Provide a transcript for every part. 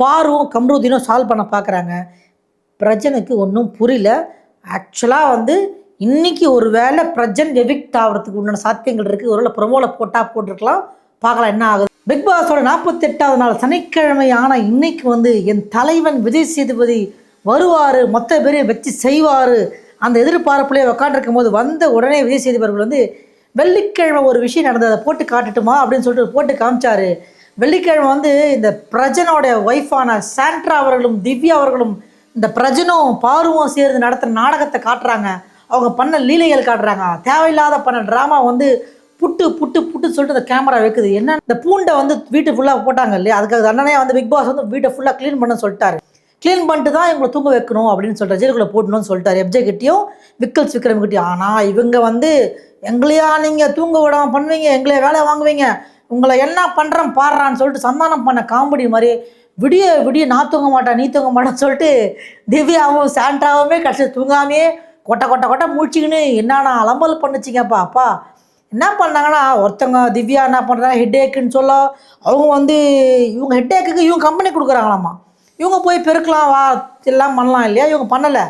பாருவும் கம்ருதீனும் solve பண்ண பார்க்குறாங்க. பிரஜனுக்கு ஒன்றும் புரியல. ஆக்சுவலாக வந்து இன்றைக்கி ஒரு வேளை பிரஜன் எவிக்ட் ஆகிறதுக்கு உண்டான சாத்தியங்கள் இருக்குது. ஒருவேளை ப்ரொமோவில் போட்டிருக்கலாம். பார்க்கலாம் என்ன ஆகுது. பிக் பாஸோட 48வது நாள் சனிக்கிழமை ஆனால் இன்னைக்கு வந்து என் தலைவன் விஜய் சேதுபதி வருவார், மொத்த பேரையும் வச்சு செய்வார், அந்த எதிர்பார்ப்புலேயே உட்காந்துருக்கும் போது வந்த உடனே விஜய் சேதுபதி வந்து வெள்ளிக்கிழமை ஒரு விஷயம் நடந்தது, அதை போட்டு காட்டுட்டுமா அப்படின்னு சொல்லிட்டு போட்டு காமிச்சாரு. வெள்ளிக்கிழமை வந்து இந்த பிரஜனோட ஒய்ஃபான சாண்ட்ரா அவர்களும் திவ்யா அவர்களும் இந்த பிரஜனும் பாருவும் சேர்ந்து நடத்துகிற நாடகத்தை காட்டுறாங்க. அவங்க பண்ண லீலைகள் காட்டுறாங்க. தேவையில்லாத பண்ண ட்ராமா வந்து புட்டு புட்டு புட்டுன்னு சொல்லிட்டு அந்த கேமரா வைக்குது. என்ன இந்த பூண்டை வந்து வீட்டு ஃபுல்லாக போட்டாங்க இல்லையா, அதுக்கு அண்ணனே வந்து பிக் பாஸ் வந்து வீட்டை ஃபுல்லாக க்ளீன் பண்ண சொல்லிட்டாரு. க்ளீன் பண்ணிட்டு தான் இவங்களை தூங்க வைக்கணும் அப்படின்னு சொல்லிட்டு ஜெயிலுக்குள்ளே போடணும்னு சொல்லிட்டாரு எஃப்ஜே கிட்டையும் விக்கல்ஸ் விக்ரம் கிட்டையும். ஆனால் இவங்க வந்து எங்களையா நீங்கள் தூங்க விடாமல் பண்ணுவீங்க, எங்களையா வேலை வாங்குவீங்க, உங்களை என்ன பண்ணுறேன் பாடுறான்னு சொல்லிட்டு சந்தானம் பண்ண காமெடி மாதிரி விடிய விடிய நான் தூங்க மாட்டேன் நீ தூங்க மாட்டேன்னு சொல்லிட்டு திவ்யாவும் சாண்ட்ராவுமே கடைசி தூங்காமையே கொட்டை கொட்டை கொட்டை முடிச்சிக்கின்னு என்னன்னா அலம்பல் பண்ணிச்சிங்கப்பா. அப்பா என்ன பண்ணாங்கன்னா ஒருத்தவங்க திவ்யா என்ன பண்ணுறாங்க ஹெட்டேக்குன்னு சொல்ல, அவங்க வந்து இவங்க ஹெட்டேக்குக்கு இவங்க கம்பெனி கொடுக்குறாங்களாம்மா. இவங்க போய் பெருக்கலாம் வா எல்லாம் பண்ணலாம் இல்லையா, இவங்க பண்ணலை.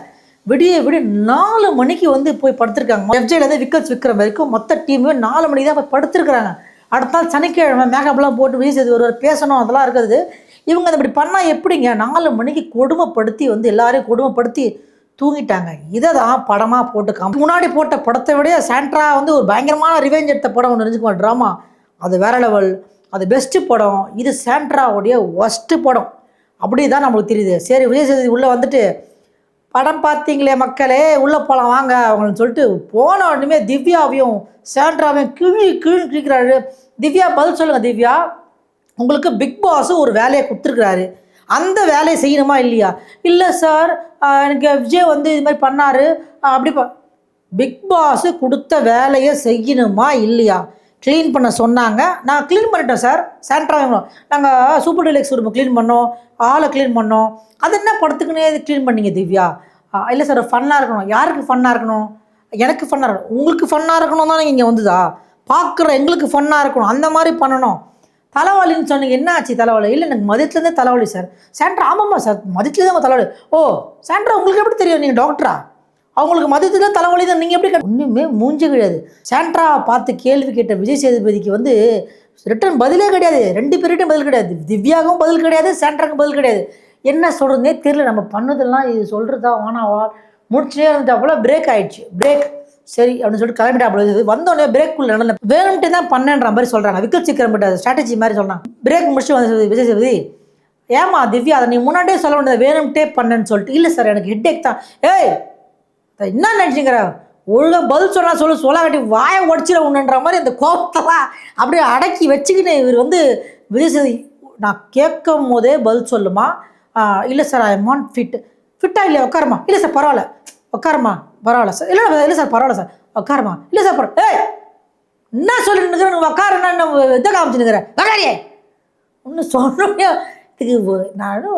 விடிய 4 மணிக்கு வந்து போய் படுத்துருக்காங்க. எஃப்ஜேலேருந்து விக்கல்ஸ் விக்ரம் வரைக்கும் மொத்த டீமே 4 மணிக்கு தான் போய் படுத்துருக்குறாங்க. அடுத்த நாள் சனிக்கிழமை மேக்கப்லாம் போட்டு விஜய் சேதுபதி ஒருவர் பேசணும் அதெல்லாம் இருக்குது. இவங்க அதை இப்படி பண்ணால் எப்படிங்க 4 மணிக்கு கொடுமைப்படுத்தி வந்து எல்லாரையும் கொடுமைப்படுத்தி தூங்கிட்டாங்க. இதை தான் படமாக போட்டு முன்னாடி போட்ட படத்தை விட சாண்ட்ரா வந்து ஒரு பயங்கரமான ரிவெஞ்ச் எடுத்த படம் ஒன்று இருந்துச்சுமா ட்ராமா, அது வேற லெவல், அது பெஸ்ட்டு படம். இது சாண்ட்ராவுடைய ஒஸ்ட்டு படம் அப்படி தான் நம்மளுக்கு தெரியுது. சரி விஜய் சேதுபதி உள்ளே வந்துட்டு படம் பார்த்தீங்களே மக்களே உள்ளே போகலாம் வாங்க அவங்கன்னு சொல்லிட்டு போன உடனே திவ்யாவையும் சாண்ட்ராவையும் கிழிக்கிறாரு. திவ்யா பதில் சொல்லுங்கள் திவ்யா, உங்களுக்கு பிக் பாஸ் ஒரு வேலையை கொடுத்துருக்குறாரு, அந்த வேலையை செய்யணுமா இல்லையா? இல்லை சார் எனக்கு விஜய் வந்து இது மாதிரி பண்ணார் அப்படி பிக் பாஸு கொடுத்த வேலையை செய்யணுமா இல்லையா? க்ளீன் பண்ண சொன்னாங்க, நான் க்ளீன் பண்ணிட்டேன் சார். சாண்ட்ரா நாங்கள் சூப்பர் டீலக்ஸ் ரூமை க்ளீன் பண்ணோம், ஆளை க்ளீன் பண்ணோம். அது என்ன படத்துக்குன்னே க்ளீன் பண்ணிங்க திவ்யா? இல்லை சார் ஃபன்னாக இருக்கணும். யாருக்கு ஃபன்னாக இருக்கணும்? எனக்கு ஃபன்னாக இருக்கணும். உங்களுக்கு ஃபன்னாக இருக்கணும் தான் நீங்கள் இங்கே வந்துதா? பார்க்குற எங்களுக்கு ஃபன்னாக இருக்கணும், அந்த மாதிரி பண்ணணும். தலைவலின்னு சொன்னீங்க, என்ன ஆச்சு தலைவலி? இல்லை எனக்கு மதியத்துலேருந்தே தலைவலி சார். சாண்ட்ரா ஆமாம்மா சார் மதியத்துலேருந்து உங்கள் தலைவலி. ஓ சாண்ட்ரா உங்களுக்கு எப்படி தெரியும், நீங்கள் டாக்டரா? அவங்களுக்கு மதியத்தில் தலைவலி தான், நீங்கள் எப்படி ஒன்றுமே மூஞ்சி கிடையாது. சாண்ட்ராவை பார்த்து கேள்வி கேட்ட விஜய் சேதுபதிக்கு வந்து ரிட்டன் பதிலே கிடையாது. 2 பேர்கிட்டையும் பதில் கிடையாது. திவ்யாவுக்கும் பதில் கிடையாது, சாண்ட்ராவுக்கும் பதில் கிடையாது. என்ன சொல்கிறதுனே தெரியல. நம்ம பண்ணதெல்லாம் இது சொல்கிறதா வானாவா முடிச்சே இருந்துட்டாப்புல பிரேக் ஆகிடுச்சு. பிரேக் சரி அப்படின்னு சொல்லிட்டு கிளம்பிட்டாப்புல. வந்தோடனே பிரேக்குள்ள நடந்த வேணும்ட்டு தான் பண்ணேன்ற மாதிரி சொல்கிறாங்க. விக்கல் கிட்ட ஸ்ட்ராட்டஜி மாதிரி சொல்கிறாங்க. பிரேக் முடிச்சு வந்து விஜய் சேதுபதி ஏமா திவ்யா அதை நீ முன்னாடியே சொல்ல வேண்டியது வேணும்ட்டே பண்ணேன்னு சொல்லிட்டு. இல்லை சார் எனக்கு ஹெட்டேக் தான். ஏய் என்ன நினச்சிங்கிற ஒழுங்காக பதில் சொன்னால் சொல்ல கட்டி வாயை உடச்சிட உண்ணுன்ற மாதிரி அந்த கோபத்தெல்லாம் அப்படியே அடக்கி வச்சுக்கின்னு இவர் வந்து விஜய் சேதுபதி நான் கேட்கும் போதே பதில் சொல்லுமா. இல்லை சார் ஐ எம் நாட் ஃபிட்டா இல்லையா உட்காருமா. இல்லை சார் பரவாயில்ல உட்காருமா பரவாயில்ல சார். இல்லை சார் பரவாயில்ல சார் உட்காருமா. இல்லை சார் ஏய் என்ன சொல்லிட்டு உட்காருன்னா இதை காமிச்சுனுக்கிறேன் உக்காரியே ஒன்று சொன்னோம். இதுக்கு நான்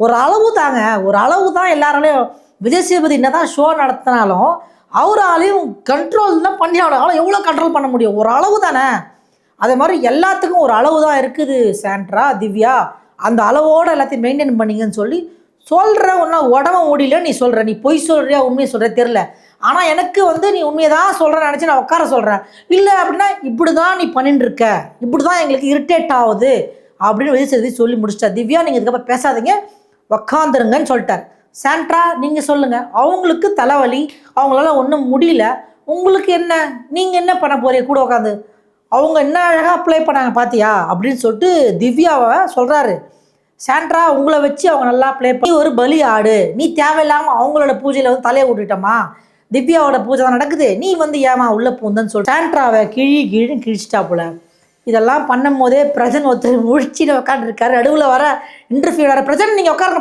ஒரு அளவு தாங்க, ஒரு அளவு தான் எல்லாராலையும். விஜய் சேதுபதி என்ன தான் ஷோ நடத்தினாலும் அவராலையும் கண்ட்ரோல் தான் பண்ணி ஆகணும். எவ்வளோ கண்ட்ரோல் பண்ண முடியும், ஒரு அளவு தானே. அதே மாதிரி எல்லாத்துக்கும் ஒரு அளவு தான் இருக்குது. சாண்ட்ரா திவ்யா அந்த அளவோடு எல்லாத்தையும் மெயின்டைன் பண்ணிங்கன்னு சொல்லி சொல்கிற ஒன்றா உடம்ப முடியல. நீ சொல்கிற நீ பொய் சொல்கிறியா உண்மையை சொல்கிற தெரில. ஆனால் எனக்கு வந்து நீ உண்மையை தான் சொல்கிறேன்னு நினச்சி நான் உட்கார சொல்கிறேன். இல்லை அப்படின்னா இப்படி தான் நீ பண்ணிட்டு இருக்க, இப்படி தான் எங்களுக்கு இரிட்டேட் ஆகுது அப்படின்னு விஜய் சேதுபதி சொல்லி முடிச்சிட்டா. திவ்யா நீங்கள் இதுக்கப்புறம் பேசாதீங்க உக்காந்துருங்கன்னு சொல்லிட்டார். சாண்ட்ரா நீங்கள் சொல்லுங்கள், அவங்களுக்கு தலைவலி, அவங்களால ஒன்றும் முடியல, உங்களுக்கு என்ன, நீங்கள் என்ன பண்ண போறீங்க கூட உட்காந்து? அவங்க என்ன அழகாக அப்ளை பண்ணாங்க பார்த்தியா அப்படின்னு சொல்லிட்டு திவ்யாவை சொல்கிறாரு. சாண்ட்ரா உங்களை வச்சு அவங்க நல்லா ப்ளே பண்ணி ஒரு பலி ஆடு, நீ தேவையில்லாமல் அவங்களோட பூஜையில் வந்து தலையை விட்டுட்டோமா, திவ்யாவோட பூஜை தான் நடக்குது, நீ வந்து ஏமா உள்ளே பூந்தன்னு சொல்லி சாண்ட்ராவை கிழின்னு கிழிச்சிட்டா போல. இதெல்லாம் பண்ணும் போதே பிரஜன் ஒருத்தர் முடிச்சுட்டு உட்காந்துருக்காரு. நடுவில் வர இன்டர்வியூ வர பிரஜன் நீங்கள் உட்காருங்க,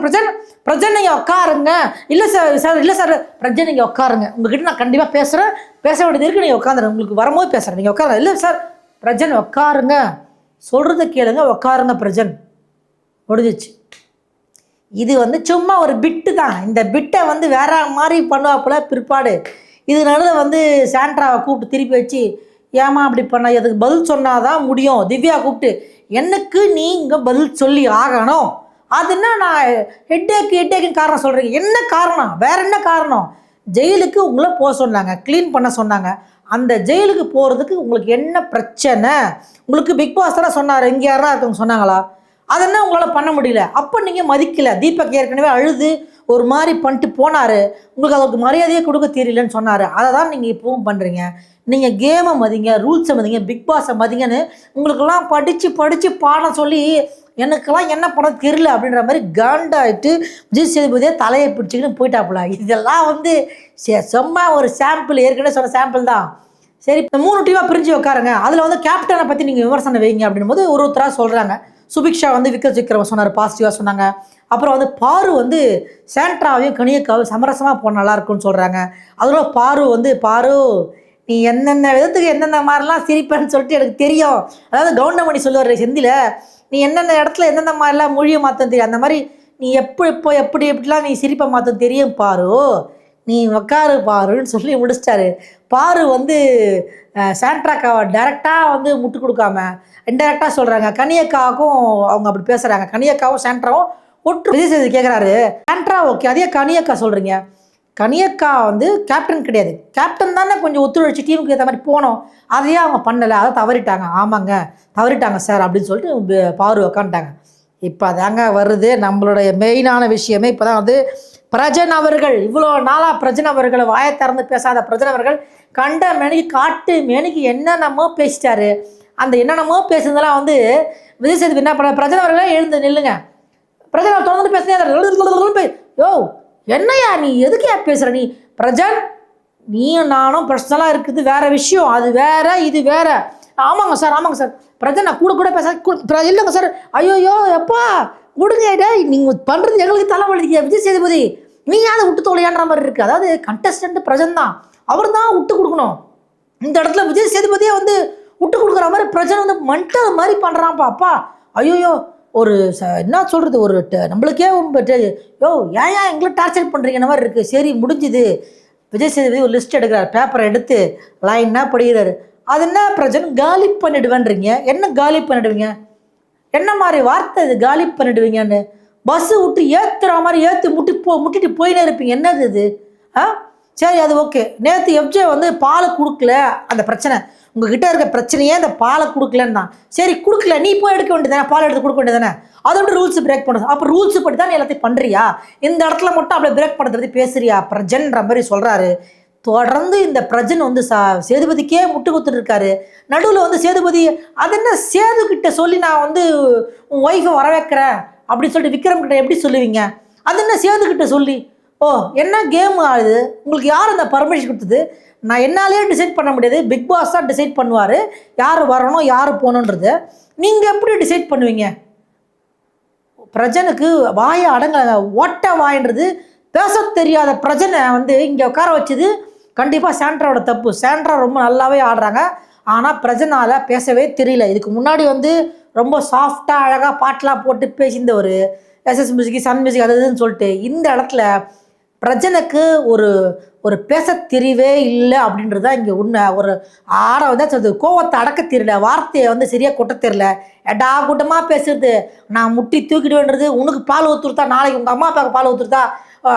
பிரஜன் நீங்கள் உட்காருங்க. இல்லை சார் இல்லை சார் பிரஜன் நீங்கள் உட்காருங்க, உங்ககிட்ட நான் கண்டிப்பாக பேசுகிறேன், பேச வேண்டியது இருக்குது, நீங்கள் உட்காந்துருங்க, உங்களுக்கு வரும்போது பேசுகிறேன், நீங்கள் உட்காருங்க. இல்லை சார் பிரஜன் உட்காருங்க, சொல்கிறத கேளுங்க, உட்காருங்க பிரஜன், முடிஞ்சிச்சு. இது வந்து சும்மா ஒரு பிட்டு தான். இந்த பிட்டை வந்து வேற மாதிரி பண்ணுவாப்புல பிற்பாடு. இதனால வந்து சாண்ட்ராவை கூப்பிட்டு திருப்பி வச்சு ஏமா அப்படி பண்ண, எதுக்கு பதில் சொன்னாதான் முடியும். திவ்யா கூப்பிட்டு எனக்கு நீங்க பதில் சொல்லி ஆகணும் அது என்ன நான் ஹெட்டேக்குன்னு காரணம் சொல்கிறீங்க, என்ன காரணம், வேற என்ன காரணம்? ஜெயிலுக்கு உங்களை போக சொன்னாங்க, க்ளீன் பண்ண சொன்னாங்க. அந்த ஜெயிலுக்கு போகிறதுக்கு உங்களுக்கு என்ன பிரச்சனை? உங்களுக்கு பிக் பாஸ் தானே சொன்னார், இங்கே யாரா இருக்கவங்க சொன்னாங்களா? அதெல்லாம் உங்களால் பண்ண முடியல. அப்போ நீங்கள் மதிக்கலை. தீபக் ஏற்கனவே அழுது ஒரு மாதிரி பண்ணிட்டு போனார், உங்களுக்கு அதுக்கு மரியாதையே கொடுக்க தெரியலன்னு சொன்னார். அதை தான் நீங்கள் இப்பவும் பண்ணுறீங்க. நீங்கள் கேமை மதிங்க, ரூல்ஸை மதிங்க, பிக் பாஸை மதிங்கன்னு உங்களுக்கெல்லாம் படித்து பாடம் சொல்லி எனக்கெல்லாம் என்ன பண்ண தெரியல அப்படின்ற மாதிரி காண்டாயிட்டு விஜய் சேதுபதியே தலையை பிடிச்சிக்கின்னு போயிட்டாப்புல. இதெல்லாம் வந்து சும்மா ஒரு சாம்பிள், ஏற்கனவே சொன்ன சாம்பிள் தான். சரி, இந்த 3 டீமாக பிரிஞ்சு உட்காருங்க, அதில் வந்து கேப்டனை பற்றி நீங்கள் விமர்சனம் வைங்க அப்படின்போது ஒருத்தராக சொல்கிறாங்க. சுபிக்ஷா வந்து விக்கெட் விக்ரம் சொன்னார், பாசிட்டிவாக சொன்னாங்க. அப்புறம் வந்து பாரு வந்து சாண்ட்ராவையும் கனியக்காவையும் சமரசமாக போன நல்லாயிருக்குன்னு சொல்கிறாங்க. அதோட பாரு வந்து பாரு நீ என்னென்ன விதத்துக்கு என்னென்ன மாதிரிலாம் சிரிப்பேன்னு சொல்லிட்டு எனக்கு தெரியும். அதாவது கவுண்டமணி சொல்லுவார் செந்தில், நீ என்னென்ன இடத்துல எந்தெந்த மாதிரிலாம் மொழியை மாற்ற தெரியும், அந்த மாதிரி நீ எப்படிலாம் நீ சிரிப்பை மாற்ற தெரியும் பாரு, நீ உக்காரு பாருன்னு சொல்லி முடிச்சிட்டாரு. பாரு வந்து சாண்ட்ராக்காவை டைரெக்டாக வந்து முட்டு கொடுக்காம இன்டெரக்டாக சொல்கிறாங்க. கனியக்காவுக்கும் அவங்க அப்படி பேசுகிறாங்க. கனியக்காவும் சாண்ட்ராவும் ஒட்டு விஜய் சேதுபதி கேட்குறாரு, சாண்ட்ரா ஓகே, அதே கனியக்கா சொல்கிறீங்க, கனியக்கா வந்து கேப்டன் கிடையாது, கேப்டன் தானே கொஞ்சம் ஒத்துழைச்சி டீமுக்கு ஏற்ற மாதிரி போனோம், அதையே அவங்க பண்ணலை, அதை தவறிட்டாங்க. ஆமாங்க தவறிட்டாங்க சார் அப்படின்னு சொல்லிட்டு பாரு உக்காந்துட்டாங்க. இப்போ அதாங்க வருது நம்மளுடைய மெயினான விஷயமே. இப்போ தான் வந்து பிரஜன் அவர்கள், இவ்வளோ நாளாக பிரஜன் அவர்களை வாயை திறந்து பேசாத பிரஜன் அவர்கள் கண்ட மேனிக்கு காட்டு மேனிக்கு என்னென்னமோ பேசிட்டாரு. அந்த என்னென்னமோ பேசுனதெல்லாம் வந்து விஜய் சேதுபதி என்ன பண்ண, பிரஜன் அவர்களே எழுந்து நில்லுங்க, பிரஜன் அவர் தொடர்ந்து பேசுனே, யோ என்னையா நீ எதுக்கையா பேசுகிற, நீ பிரஜன் நீயும் நானும் பர்சனலாக இருக்குது வேற விஷயம், அது வேற இது வேற. ஆமாங்க சார் பிரஜன் நான் கூட பேச இல்லைங்க சார், ஐயோயோ எப்பா விடுங்க, நீங்கள் பண்ணுறது எங்களுக்கு தலைவலிக்க விஜய் சேதுபதி, நீ யாரை விட்டு தோலையான்ற மாதிரி இருக்குது. அதாவது கண்டஸ்டன்ட் பிரஜன் தான், அவர் தான் விட்டு கொடுக்கணும். இந்த இடத்துல விஜய் சேதுபதியே வந்து விட்டு கொடுக்குற மாதிரி பிரஜன் வந்து மண்டல் மாதிரி பண்ணுறான்ப்பா. அப்பா ஐயோயோ, ஒரு என்ன சொல்கிறது, ஒரு நம்மளுக்கே யோ ஏன் எங்களை டார்ச்சர் பண்ணுறீங்க மாதிரி இருக்குது. சரி முடிஞ்சுது, விஜய் சேதுபதி ஒரு லிஸ்ட் எடுக்கிறார், பேப்பரை எடுத்து லைனாக படிக்கிறாரு. அது என்ன பிரஜன் காலி பண்ணிடுவேன்றீங்க, என்ன காலி பண்ணிடுவீங்க, என்ன மாதிரி வார்த்தை இது காலி பண்ணிடுவீங்கன்னு? பஸ்ஸு விட்டு ஏற்றுற மாதிரி ஏற்றி முட்டிட்டு போயினே இருப்பீங்க, என்னது இது? சரி அது ஓகே. நேற்று எஃப்ஜே வந்து பாலை கொடுக்கல, அந்த பிரச்சனை உங்ககிட்ட இருக்க பிரச்சனையே அந்த பாலை கொடுக்கலன்னு தான். சரி கொடுக்கல, நீ போய் எடுக்க வேண்டியதானே, பால் எடுத்து கொடுக்க வேண்டியதானே, அதை விட்டு ரூல்ஸ் பிரேக் பண்ணுறது. அப்போ ரூல்ஸ் படி தான் நீ எல்லாத்தையும் பண்ணுறியா, இந்த இடத்துல மட்டும் அப்படியே பிரேக் பண்ணுறது பேசுறியா பிரஜன்ற மாதிரி சொல்கிறாரு. தொடர்ந்து இந்த பிரஜன் வந்து சேதுபதிக்கே முட்டு கொடுத்துட்டு இருக்காரு. நடுவில் வந்து சேதுபதி அது என்ன சேது கிட்ட சொல்லி நான் வந்து உன் ஒய்ஃபை வர வைக்கிறேன் அப்படின்னு சொல்லிட்டு விக்ரம் கிட்ட எப்படி சொல்லுவீங்க? அது என்ன சேது கிட்ட சொல்லி, ஓ என்ன கேம் ஆகுது, உங்களுக்கு யார் அந்த பர்மிஷன் கொடுத்தது? நான் என்னாலேயே டிசைட் பண்ண முடியாது, பிக் பாஸ் தான் டிசைட் பண்ணுவார் யார் வரணும் யார் போகணுன்றது. நீங்கள் எப்படி டிசைட் பண்ணுவீங்க? பிரஜனுக்கு வாயை அடங்கலைங்க, ஓட்ட வாயின்றது. பேச தெரியாத பிரஜனை வந்து இங்கே உட்கார வச்சது கண்டிப்பாக சாண்ட்ராவோட தப்பு. சாண்ட்ரா ரொம்ப நல்லாவே ஆடுறாங்க, ஆனால் பிரஜனால் பேசவே தெரியல. இதுக்கு முன்னாடி வந்து ரொம்ப சாஃப்டாக அழகாக பாட்டெலாம் போட்டு பேசியிருந்த ஒரு எஸ்எஸ் மியூசிக் சன் மியூசிக் அது இதுன்னு சொல்லிட்டு இந்த இடத்துல பிரஜனுக்கு ஒரு பேச தெரியவே இல்லை அப்படின்றது தான் இங்கே உண்மை. ஒரு ஆட வந்து சொல்லுது, கோவத்தை அடக்க தெரியல, வார்த்தையை வந்து சரியாக கொட்ட தெரியல, எடா கூட்டமாக பேசுறது, நான் முட்டி தூக்கிடுவேன்றது, உனக்கு பால் ஊற்றுறதா, நாளைக்கு உங்கள் அம்மா அப்பாவுக்கு பால் ஊற்றுறதா,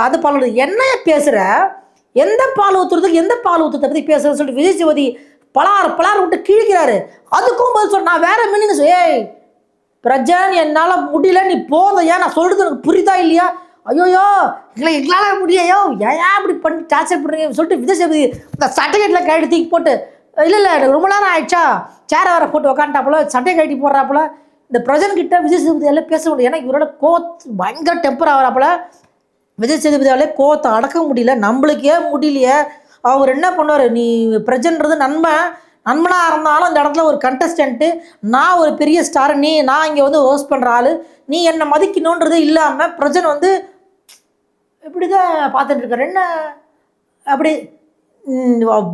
அது பால் ஊற்றுறது, என்ன பேசுகிற, எந்த பால் ஊற்றுறதுக்கு எந்த பால் ஊற்றுறதை பற்றி பேசுறதுன்னு சொல்லிட்டு விஜய் சேதுபதி பலார் விட்டு கிழிக்கிறாரு. அதுக்கும் பதில் சொல்ல நான் வேற மீனிங் ஏய் பிரஜன் என்னால் முடியல, நீ போதையா, நான் சொல்கிறது எனக்கு புரியுதா இல்லையா, ஐயோயோ எங்களால் முடியோ, ஏன் இப்படி பண்ணி டார்ச்சர் பண்ணுறீங்க சொல்லிட்டு விஜய் சேதுபதி இந்த சர்டிஃபிகேட்டில் கைடு தூக்கி போட்டு, இல்லை எனக்கு ரொம்ப நேரம் ஆயிடுச்சா, சேரை வேற போட்டு உக்காண்டாப்புல, சட்டையை கட்டி போடுறாப்புல. இந்த பிரஜன் கிட்ட விஜய் சேதுபதி எல்லாம் பேச முடியும், ஏன்னா இவரோட பயங்கர டெம்பர் ஆகிறாப்புல. விஜய் சேதுபதியாலே கோவத்தை அடக்க முடியல, நம்மளுக்கே முடியலையே. அவர் என்ன பண்ணுவார், நீ பிரஜன்றது நண்பனாக இருந்தாலும் அந்த இடத்துல ஒரு கண்டஸ்டன்ட்டு, நான் ஒரு பெரிய ஸ்டார், நான் இங்கே வந்து ஹோஸ்ட் பண்ணுற ஆள், நீ என்னை மதிக்கணுன்றது இல்லாமல் பிரஜன் வந்து இப்படி தான் பார்த்துட்டு இருக்கார். என்ன அப்படி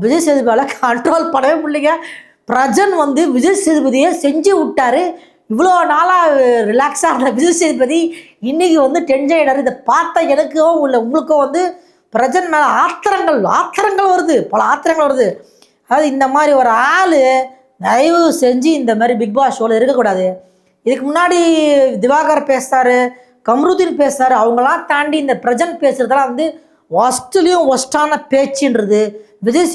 விஜய் சேதுபதியால் கண்ட்ரோல் பண்ணவே முடியலைங்க. பிரஜன் வந்து விஜய் சேதுபதியை செஞ்சு விட்டார். இவ்வளோ நாளாக ரிலாக்ஸாக இருந்த விஜய் சேதுபதி இன்றைக்கி வந்து டென்ஷன் ஆகிடாரு. இதை பார்த்தா எனக்கோ இல்லை உங்களுக்கோ வந்து பிரஜன் மேலே ஆத்திரங்கள் வருது, பல ஆத்திரங்கள் வருது. அதாவது இந்த மாதிரி ஒரு ஆள் தயவு செஞ்சு இந்த மாதிரி பிக் பாஸ் ஷோவில் இருக்கக்கூடாது. இதுக்கு முன்னாடி திவாகர் பேசுகிறாரு, கம்ருதீன் பேசுகிறாரு, அவங்களாம் தாண்டி இந்த பிரஜன் பேசுகிறதெல்லாம் வந்து ஒஸ்ட்லேயும் ஒஸ்டான பேச்சுன்றது விஜய்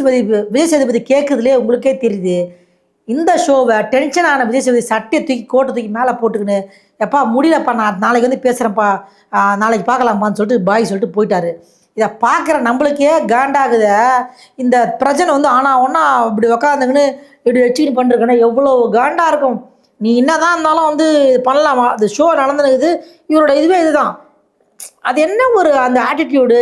சேதுபதி கேட்குறதுலேயே உங்களுக்கே தெரியுது. இந்த ஷோவை டென்ஷனான விஜய் சேதுபதி சட்டையை தூக்கி கோட்டை தூக்கி மேலே போட்டுக்கின்னு, எப்பா முடியலப்பா, நான் நாளைக்கு வந்து பேசுகிறேன்ப்பா, நாளைக்கு பார்க்கலாம்ப்பான்னு சொல்லிட்டு பாய் சொல்லிட்டு போயிட்டாரு. இதை பார்க்குற நம்மளுக்கே காண்டாகுத. இந்த பிரச்சனை வந்து ஆனால் ஒன்றா இப்படி உக்காந்துங்கன்னு இப்படி வச்சுக்கிட்டு பண்ணிருக்கேன்னா எவ்வளோ காண்டாக இருக்கும். நீ என்ன தான் இருந்தாலும் வந்து பண்ணலாமா? அது ஷோ நடந்துருக்குது, இவரோட இதுவே இதுதான். அது என்ன ஒரு அந்த ஆட்டிடியூடு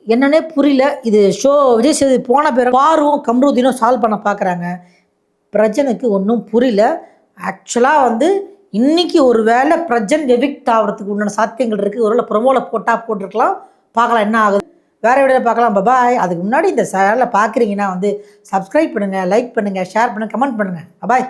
என்னன்னே புரியல. இது ஷோ விஜய் சேதுபதி போன பேர் பாரும் கம்ருதீனும் சால்வ் பண்ண பார்க்குறாங்க. பிரஜனுக்கு ஒன்றும் புரியல. ஆக்சுவலாக வந்து இன்றைக்கி ஒரு வேளை பிரஜன் எவிக்ட் ஆகிறதுக்கு உண்டான சாத்தியங்கள் இருக்குது. ஒரு வேளை ப்ரொமோவில் போட்டிருக்கலாம். பார்க்கலாம் என்ன ஆகுது. வேறு வீடியோ பார்க்கலாம். பபாய். அதுக்கு முன்னாடி இந்த சேனலை பார்க்குறீங்கன்னா வந்து சப்ஸ்கிரைப் பண்ணுங்கள், லைக் பண்ணுங்கள், ஷேர் பண்ணுங்கள், கமெண்ட் பண்ணுங்கள். பபாய்.